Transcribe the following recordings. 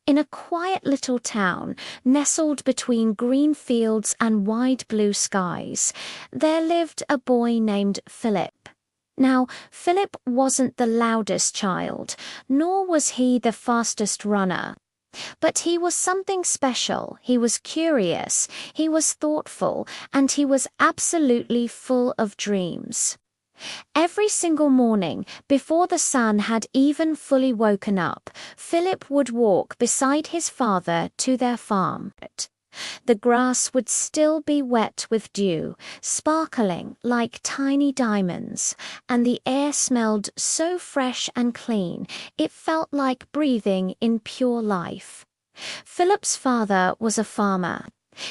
In a quiet little town, nestled between green fields and wide blue skies, there lived a boy named Philip. Now, Philip wasn't the loudest child, nor was he the fastest runner. But he was something special. He was curious, he was thoughtful, and he was absolutely full of dreams. Every single morning, before the sun had even fully woken up, Philip would walk beside his father to their farm. The grass would still be wet with dew, sparkling like tiny diamonds, and the air smelled so fresh and clean it felt like breathing in pure life. Philip's father was a farmer.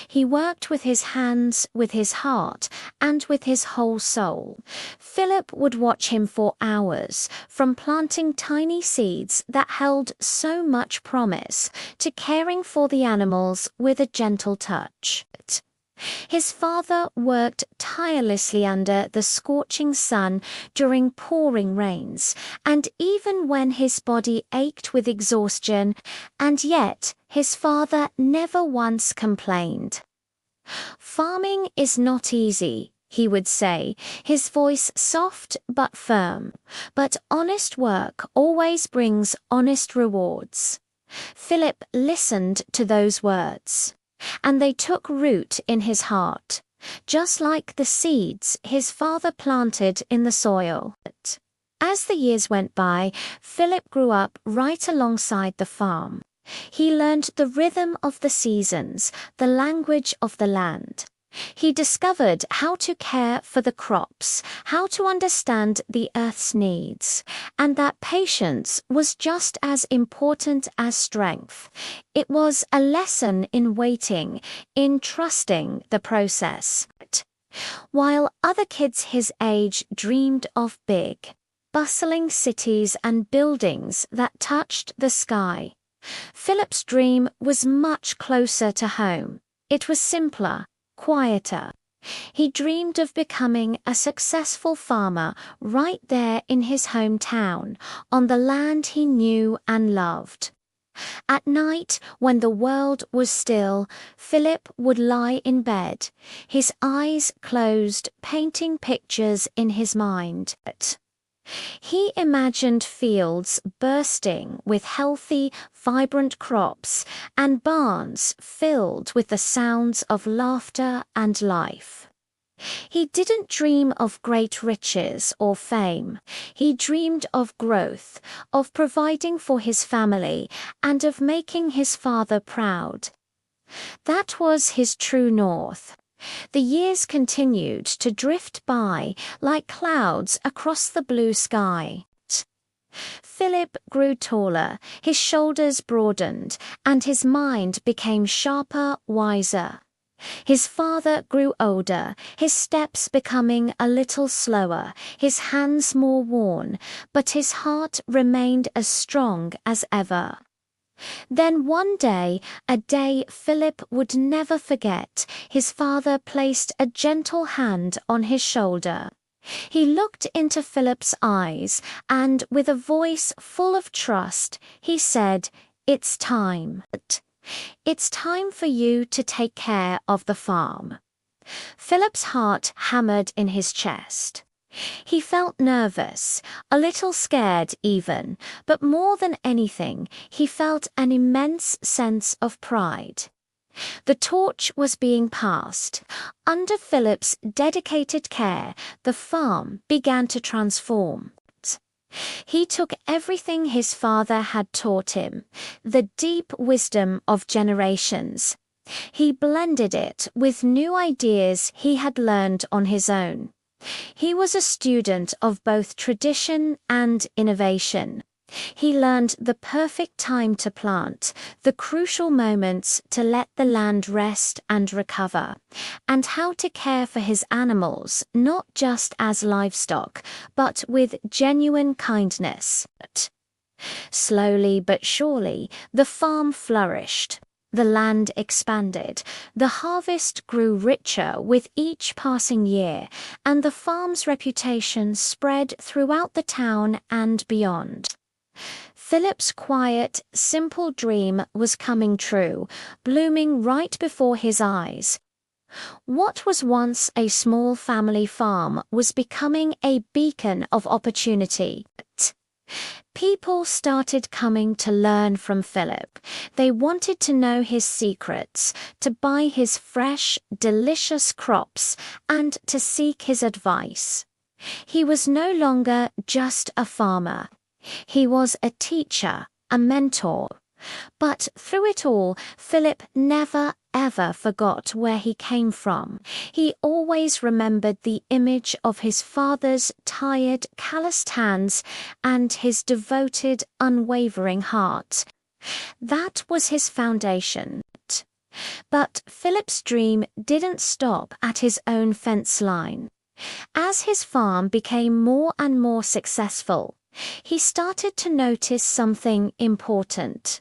He worked with his hands, with his heart, and with his whole soul. Philip would watch him for hours, from planting tiny seeds that held so much promise, to caring for the animals with a gentle touch. His father worked tirelessly under the scorching sun during pouring rains, and even when his body ached with exhaustion, and yet his father never once complained. "Farming is not easy," he would say, his voice soft but firm, "but honest work always brings honest rewards." Philip listened to those words, and they took root in his heart, just like the seeds his father planted in the soil. As the years went by, Philip grew up right alongside the farm. He learned the rhythm of the seasons, the language of the land. He discovered how to care for the crops, how to understand the earth's needs, and that patience was just as important as strength. It was a lesson in waiting, in trusting the process. While other kids his age dreamed of big, bustling cities and buildings that touched the sky, Philip's dream was much closer to home. It was simpler, quieter. He dreamed of becoming a successful farmer right there in his hometown, on the land he knew and loved. At night, when the world was still, Philip would lie in bed, his eyes closed, painting pictures in his mind. He imagined fields bursting with healthy, vibrant crops, and barns filled with the sounds of laughter and life. He didn't dream of great riches or fame. He dreamed of growth, of providing for his family, and of making his father proud. That was his true north. The years continued to drift by like clouds across the blue sky. Philip grew taller, his shoulders broadened, and his mind became sharper, wiser. His father grew older, his steps becoming a little slower, his hands more worn, but his heart remained as strong as ever. Then one day, a day Philip would never forget, his father placed a gentle hand on his shoulder. He looked into Philip's eyes, and with a voice full of trust, he said, "It's time. It's time for you to take care of the farm." Philip's heart hammered in his chest. He felt nervous, a little scared even, but more than anything, he felt an immense sense of pride. The torch was being passed. Under Philip's dedicated care, the farm began to transform. He took everything his father had taught him, the deep wisdom of generations. He blended it with new ideas he had learned on his own. He was a student of both tradition and innovation. He learned the perfect time to plant, the crucial moments to let the land rest and recover, and how to care for his animals, not just as livestock, but with genuine kindness. Slowly but surely, the farm flourished. The land expanded, the harvest grew richer with each passing year, and the farm's reputation spread throughout the town and beyond. Philip's quiet, simple dream was coming true, blooming right before his eyes. What was once a small family farm was becoming a beacon of opportunity. People started coming to learn from Philip. They wanted to know his secrets, to buy his fresh, delicious crops, and to seek his advice. He was no longer just a farmer. He was a teacher, a mentor. But through it all, Philip never ever forgot where he came from. He always remembered the image of his father's tired, calloused hands and his devoted, unwavering heart. That was his foundation. But Philip's dream didn't stop at his own fence line. As his farm became more and more successful, he started to notice something important.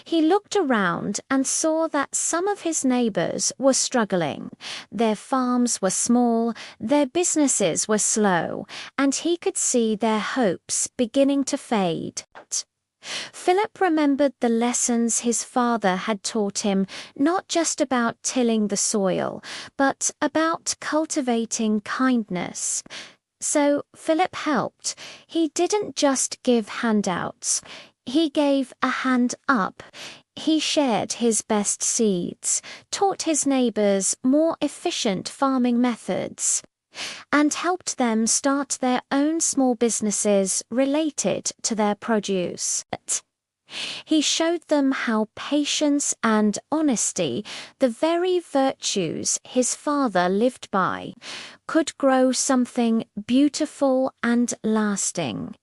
He looked around and saw that some of his neighbors were struggling. Their farms were small, their businesses were slow, and he could see their hopes beginning to fade. Philip remembered the lessons his father had taught him, not just about tilling the soil, but about cultivating kindness. So Philip helped. He didn't just give handouts. He gave a hand up. He shared his best seeds, taught his neighbors more efficient farming methods, and helped them start their own small businesses related to their produce. He showed them how patience and honesty, the very virtues his father lived by, could grow something beautiful and lasting.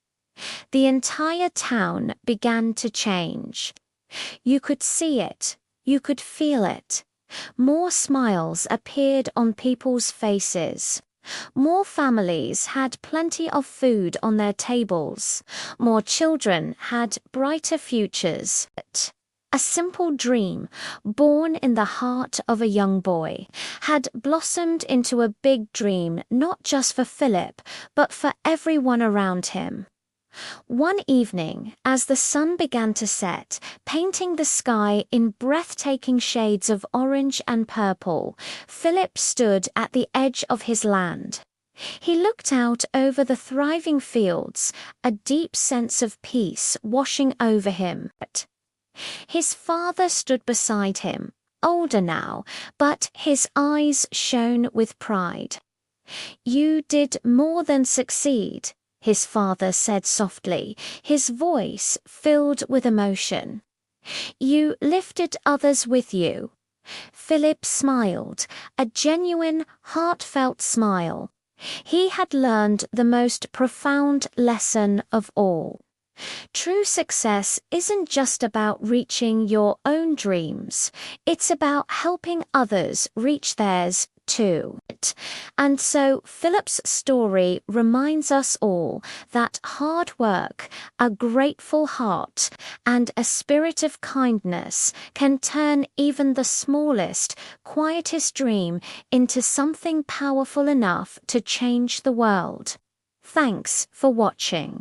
The entire town began to change. You could see it, you could feel it. More smiles appeared on people's faces. More families had plenty of food on their tables. More children had brighter futures. A simple dream, born in the heart of a young boy, had blossomed into a big dream not just for Philip, but for everyone around him. One evening, as the sun began to set, painting the sky in breathtaking shades of orange and purple, Philip stood at the edge of his land. He looked out over the thriving fields, a deep sense of peace washing over him. His father stood beside him, older now, but his eyes shone with pride. "You did more than succeed," his father said softly, his voice filled with emotion. "You lifted others with you." Philip smiled, a genuine, heartfelt smile. He had learned the most profound lesson of all. True success isn't just about reaching your own dreams. It's about helping others reach theirs too. And so Philip's story reminds us all that hard work, a grateful heart, and a spirit of kindness can turn even the smallest, quietest dream into something powerful enough to change the world. Thanks for watching.